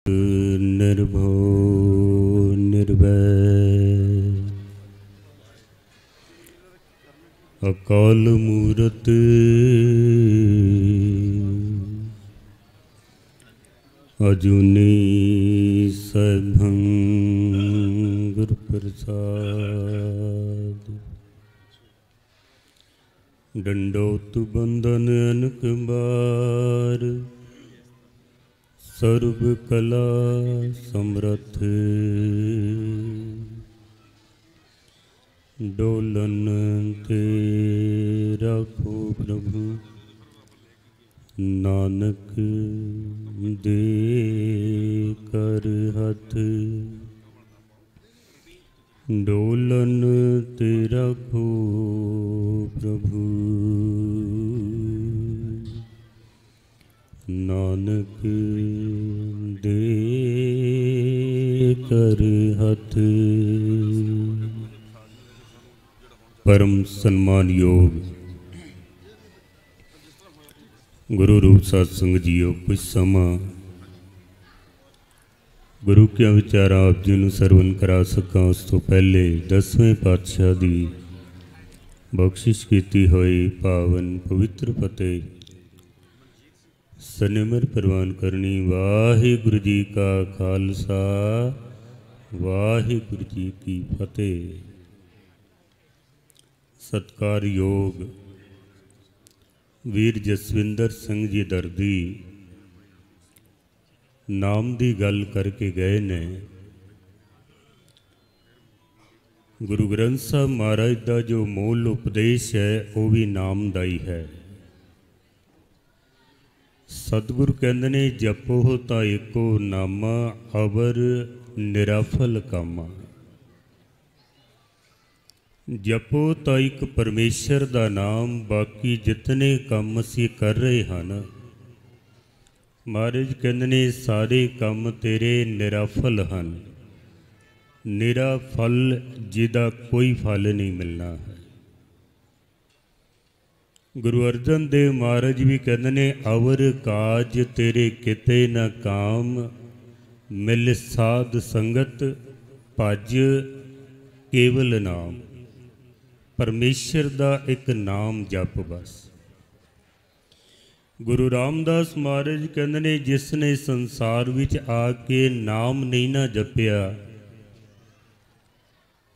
निर्भो निर्वैर अकाल मूरत अजूनी सैभं गुर प्रसाद। दंडोत बंधन अनक बार सर्व कला समरथ। डोलन ते राखो प्रभु नानक दे कर हथ। डोलन ते राखो प्रभु नानक दे कर हथ। परम सन्मान योग गुरु रूप सत्संग जीओ, कुछ समा गुरु के विचार आप जी नूं सरवण करा सकां उस तो पहले 10वें पातशाह दी बख्शिश कीती होई पावन पवित्र फतेह सनिमर प्रवान करनी। वाहिगुरु जी का खालसा वाहिगुरु जी की फतेह। सत्कार योग वीर जसविंदर सिंह जी दर्दी नाम की गल करके गए ने। गुरु ग्रंथ साहब महाराज का जो मूल उपदेश है वह भी नाम का ही है। सतगुरु कहते ने जपो ता एको नामा अवर निराफल कामा। जपो तो एक परमेश्वर का नाम, बाकी जितने काम असी कर रहे हैं महाराज कहते ने सारे काम तेरे निराफल हैं। निराफल जिदा कोई फल नहीं मिलना है। गुरु अर्जन देव महाराज भी कहते ने अवर काज तेरे किते न काम, मिल साध संगत भज केवल नाम। परमेश्वर का एक नाम जप बस। गुरु रामदास महाराज कहते ने जिसने संसार विच आके नाम नहीं ना जपिया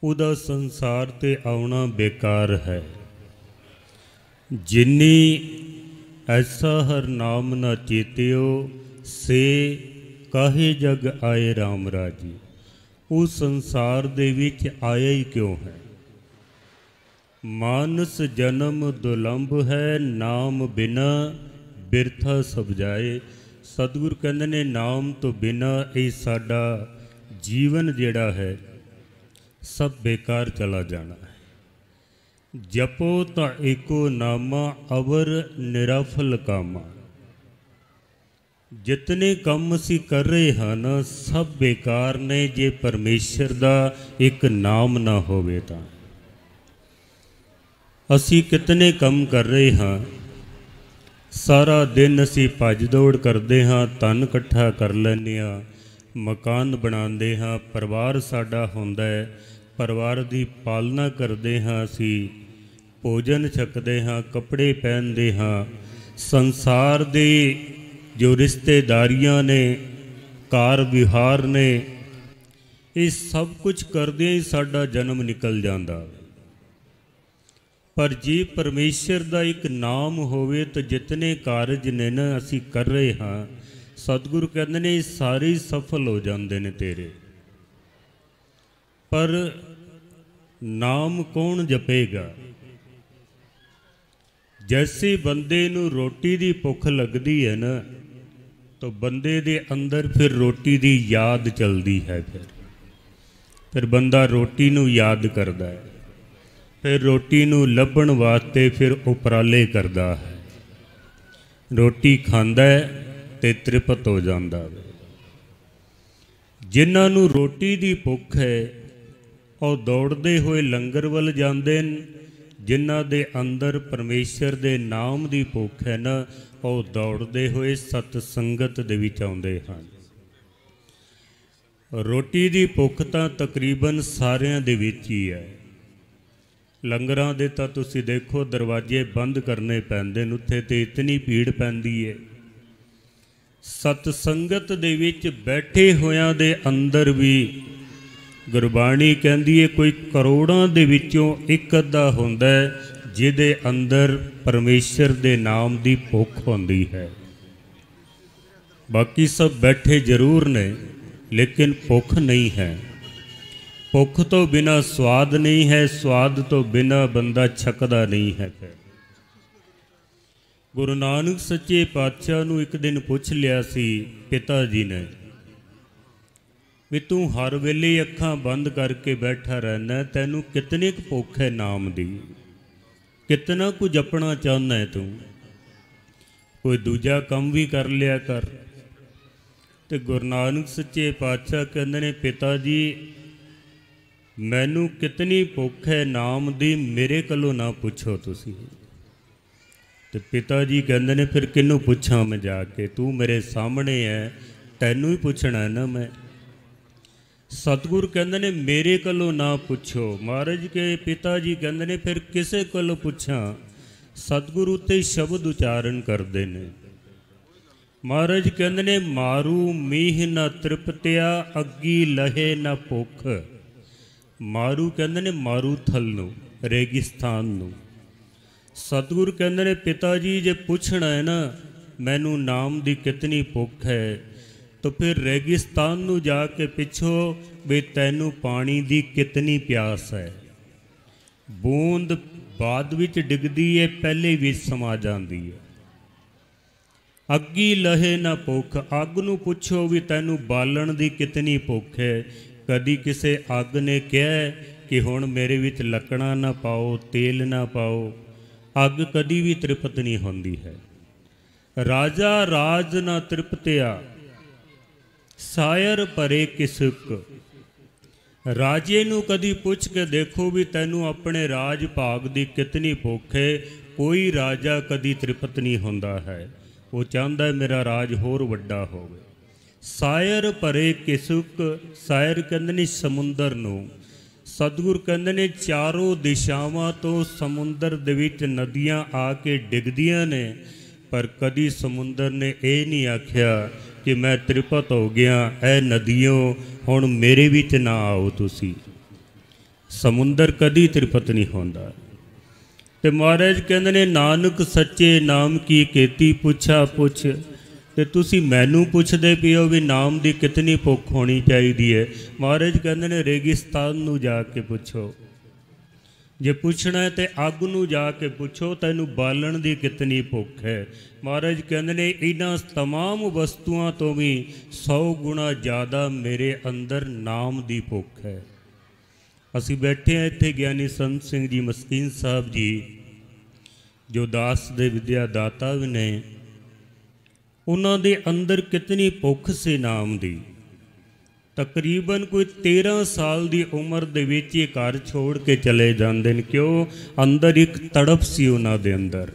उदा संसार ते आउना बेकार है। जिन्नी ऐसा हर नाम ना चेतियो से काहे जग आए राम राजी। उस संसार दे विच आया ही क्यों है। मानस जन्म दुलंभ है, नाम बिना बिरथा सब जाए। सतगुरु कहते ने नाम तो बिना ये साडा जीवन जिहड़ा है सब बेकार चला जाना है। जपो ता एको नामा अवर निराफल कामा। जितने काम असी कर रहे हैं ना सब बेकार ने जे परमेश्वर का एक नाम ना होवे तां। असी कितने काम कर रहे हैं, सारा दिन असी भज दौड़ करते हाँ, धन इकट्ठा कर लैंदे हाँ, मकान बनाते हाँ, परिवार साडा हुंदा है, परिवार की पालना करते हाँ, असी भोजन छकते हाँ, कपड़े पहनते हाँ। संसार दे जो रिश्तेदारियां ने, कार विहार ने, ये सब कुछ करदे ही साडा जन्म निकल जाता। पर जे परमेश्वर का एक नाम होवे तो जितने कारज ने ना असी कर रहे हाँ, सतगुरु कहते ने सारे सफल हो जाते हैं तेरे। पर नाम कौन जपेगा। जैसे बंदे नूं रोटी की भुख लगती है ना तो बंदे दे अंदर फिर रोटी की याद चलती है। फिर बंदा रोटी नूं याद करता है, फिर रोटी नूं लभण वास्ते फिर उपराले करता है। रोटी खांदा है ते तृप्त हो जाता है। जिन्हां नूं रोटी की भुख है और दौड़ते हुए लंगर वल जाते हैं। जिन्हां दे अंदर परमेश्वर दे नाम की भुख है ना, और दौड़ते हुए सतसंगत दे विच आउंदे हन। रोटी दी भुख तां तकरीबन सारिਆਂ ਦੇ ਵਿੱਚ ਹੀ ਹੈ। ਲੰਗਰਾਂ ਦੇ ਤਾਂ ਤੁਸੀਂ ਦੇਖੋ ਦਰਵਾਜ਼ੇ ਬੰਦ ਕਰਨੇ ਪੈਂਦੇ ਨੇ, ਉੱਥੇ ਤੇ ਇਤਨੀ ਭੀੜ ਪੈਂਦੀ ਹੈ। ਸਤ ਸੰਗਤ ਦੇ ਵਿੱਚ ਬੈਠੇ ਹੋਇਆਂ ਦੇ ਅੰਦਰ ਵੀ ਗੁਰਬਾਣੀ ਕਹਿੰਦੀ ਹੈ ਕੋਈ ਕਰੋੜਾਂ ਦੇ ਵਿੱਚੋਂ ਇੱਕ ਅੱਧਾ ਹੁੰਦਾ ਜਿਹਦੇ ਅੰਦਰ ਪਰਮੇਸ਼ਰ ਦੇ ਨਾਮ ਦੀ ਭੁੱਖ ਹੁੰਦੀ ਹੈ। ਬਾਕੀ ਸਭ ਬੈਠੇ ਜ਼ਰੂਰ ਨੇ लेकिन भुख नहीं है। भुख तो बिना स्वाद नहीं है, स्वाद तो बिना बंदा छकदा नहीं है। गुरु नानक सच्चे पातशाह नूं एक दिन पुछ लिया सी पिता जी ने भी तू हर वेले अखां बंद करके बैठा रहना, तैनूं कितनी क भुख है नाम दी, कितना कुछ जपना चाहना है तू, कोई दूजा काम भी कर लिया कर। तो गुरु नानक सच्चे पातशाह कहते ने पिता जी मैनू कितनी भुख है नाम दी, मेरे कोलों ना पूछो तुसी। तो पिता जी कहते ने फिर किनू पूछा मैं जाके, तू मेरे सामने है तैनू ही पूछना है ना मैं। सतगुरु कहते ने मेरे कोलों ना पूछो। महाराज के पिता जी कहते ने फिर किसे कोलों पूछा। सतगुरु ते शब्द उचारण करते हैं। महाराज कहते ने मारू मीह न तृप्तिया, अग्गी लहे न भुख। मारू कहते ने मारू थल नूं, रेगिस्तान नूं। सतगुरु कहते ने पिता जी जे पूछना है ना मैनू नाम दी कितनी भुख है, तो फिर रेगिस्तान नूं जाके पिछो भी तैनू पानी दी कितनी प्यास है। बूंद बाद विच डिगदी है, पहले भी समा जाती है। अग्गी लहे ना भुख, अग नूं पुछो भी तैनू बालण दी कितनी भुख है। कदी किसे अग ने कहा कि हुण मेरे विच लकड़ा ना पाओ, तेल ना पाओ, अग कदी भी तृप्त नहीं होंदी है। राजा राज ना तृप्तिया, सायर भरे किसुक। राजे नूं कदी पुछ के देखो भी तैनू अपने राज भाग दी कितनी भुख है। कोई राजा कदी तृप्त नहीं होंदा है, वो चाहता है मेरा राज होर वड्डा होवे। सायर भरे किसुक, सायर कहते ने समुंदर नूं। सतगुर कहते ने चारों दिशावां तो समुंदर दे विच नदियां आके डिगदियां ने, पर कदी समुंदर ने ये नहीं आख्या कि मैं तृप्त हो गया, ऐ नदियों हुण मेरे विच ना आओ तुसी। समुंदर कदी तृप्त नहीं होंदा। ते महाराज कहते ने नानक सच्चे नाम की खेती पुछा पुछ। ते तुसी मैनू पुछदे पियो भी नाम दी कितनी भुख होनी चाहिए है। महाराज कहते ने रेगिस्तान नूं जाके पुछो, जे पुछना है तो अग नूं जाके पुछो तैनू बालण दी कितनी भुख है। महाराज कहते ने इन्हां तमाम वस्तुआं तो भी 100 गुणा ज़्यादा मेरे अंदर नाम दी भुख है। असी बैठे हैं इत्थे ज्ञानी संत सिंह जी मस्कीन साहब जी जो दास दे विद्या दाता भी ने, उन्हां दे अंदर कितनी भुख से नाम दी। तकरीबन कोई 13 साल की उम्र दे विच ही घर छोड़ के चले जाते हैं। क्यों? अंदर एक तड़प सी उन्हां दे अंदर।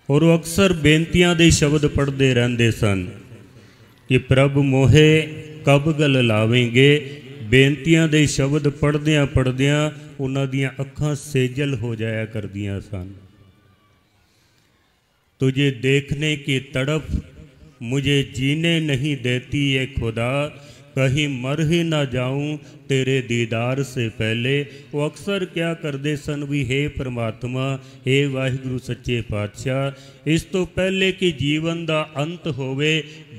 और वो अक्सर बेनतियां दे शब्द पढ़ते रहते सन कि प्रभु मोहे कब गल लावेंगे। बेनतियां दे शब्द पढ़दियां पढ़दियां उन्हां दियां अखां सेजल हो जाया करदियां सन। तुझे देखने की तड़प मुझे जीने नहीं देती है खुदा, कहीं मर ही ना जाऊं तेरे दीदार से पहले। वो अक्सर क्या करते सन भी हे परमात्मा, हे वाहिगुरु सच्चे पातशाह, इस तो पहले कि जीवन का अंत होवे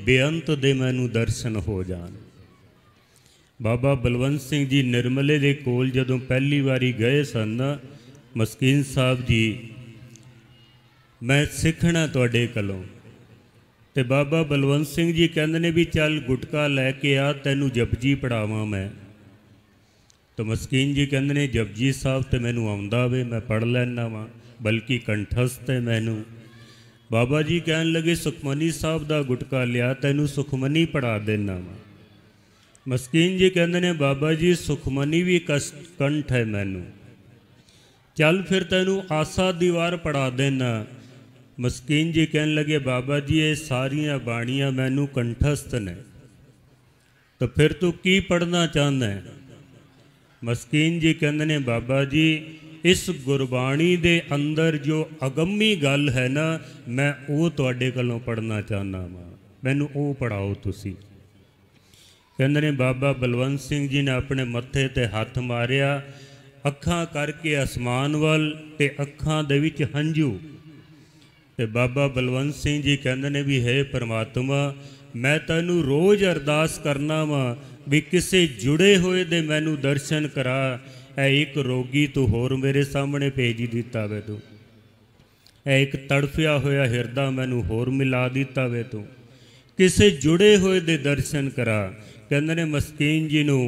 बेअंत दे मैनू दर्शन हो जान। बाबा बलवंत सिंह जी निर्मले दे कोल जदों पहली बारी गए सन, मस्कीन साहब जी मैं सिखना तुहाडे कोलों। ते बाबा बलवंत सिंह जी कहंदे ने भी चल गुटका लैके आ तैनू जपजी पढ़ावां मैं। तो मस्कीन जी कहंदे ने जपजी साहब तो मैनू आउंदा वे, मैं पढ़ लैना वा, बल्कि कंठस्थ है मैनू। बाबा जी कहन लगे सुखमनी साहब दा गुटका लिया तैनू सुखमनी पढ़ा देना वा। मस्कीन जी कहते ने बाबा जी सुखमनी भी कंठ है मैनू, चल फिर तैनू आसा दीवार पढ़ा देना। मस्कीन जी कहन लगे बाबा जी ये सारिया बाणियाँ मैनू कंठस्थ ने, तो फिर तू की पढ़ना चाहता है? मस्कीन जी कहते ने बाबा जी इस गुरबाणी दे अंदर जो अगम्मी गल है ना, मैं वो तुहाडे कोलों पढ़ना चाहना वा, मैनू वो पढ़ाओ तुसी। कहते ने बाबा बलवंत सिंह जी ने अपने मत्थे ते हथ मारिया, अखां करके आसमान वल ते अखां दे विच हंझू। ते बाबा बलवंत सिंह जी कहते ने भी है परमात्मा, मैं तैनू रोज़ अरदास करना वा भी किसी जुड़े हुए दे मैनू दर्शन करा। एक रोगी तू होर मेरे सामने भेज दिता वे तू, एक तड़फिया होया हिरदा मैनू होर मिला दिता वे तू, किसी जुड़े हुए दे दर्शन करा। कहते ने मस्कीन जी नू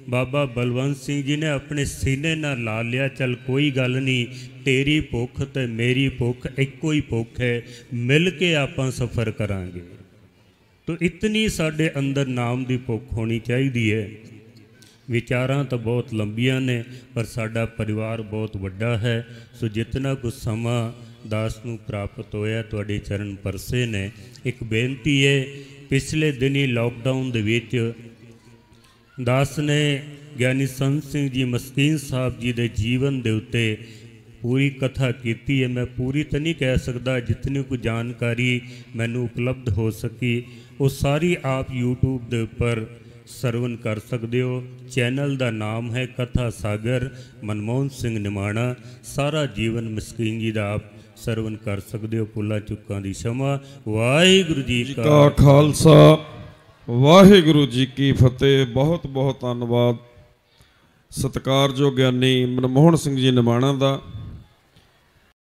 बाबा बलवंत सिंह जी ने अपने सीने नाल ला लिया, चल कोई गल नहीं, तेरी भुख ते मेरी भुख इक्को ही भुख है, मिल के आपां सफ़र करांगे। तो इतनी साडे अंदर नाम की भुख होनी चाहिए है। विचारां तो बहुत लंबियां ने पर साडा परिवार बहुत वड्डा है। सो जितना कुछ समा दास नूं प्राप्त होया तुहाडे चरण परसे ने। एक बेनती है, पिछले दिनी लॉकडाउन दे विच दास ने ज्ञानी संत सिंह जी मस्कीन साहब जी दे जीवन दे उत्ते पूरी कथा कीती है। मैं पूरी तो नहीं कह सकता, जितनी कोई जानकारी मैनू उपलब्ध हो सकी वो सारी आप यूट्यूब दे उपर सरवण कर सकते हो। चैनल का नाम है कथा सागर मनमोहन सिंह निमाणा। सारा जीवन मस्कीन जी का आप सरवण कर सकते हो। पुला चुक्कां दी क्षमा। वाहिगुरू जी का खालसा वाहिगुरू जी की फतेह। बहुत बहुत धन्यवाद सत्कारयोग ज्ञानी मनमोहन सिंह जी निमाणा दा।